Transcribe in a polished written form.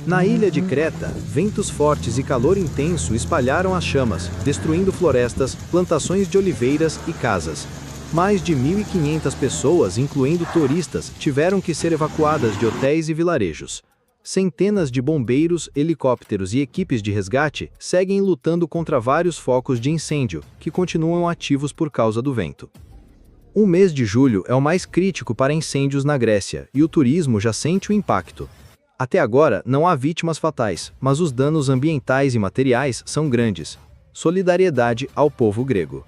Na ilha de Creta, ventos fortes e calor intenso espalharam as chamas, destruindo florestas, plantações de oliveiras e casas. Mais de 1.500 pessoas, incluindo turistas, tiveram que ser evacuadas de hotéis e vilarejos. Centenas de bombeiros, helicópteros e equipes de resgate seguem lutando contra vários focos de incêndio, que continuam ativos por causa do vento. O mês de julho é o mais crítico para incêndios na Grécia, e o turismo já sente o impacto. Até agora, não há vítimas fatais, mas os danos ambientais e materiais são grandes. Solidariedade ao povo grego.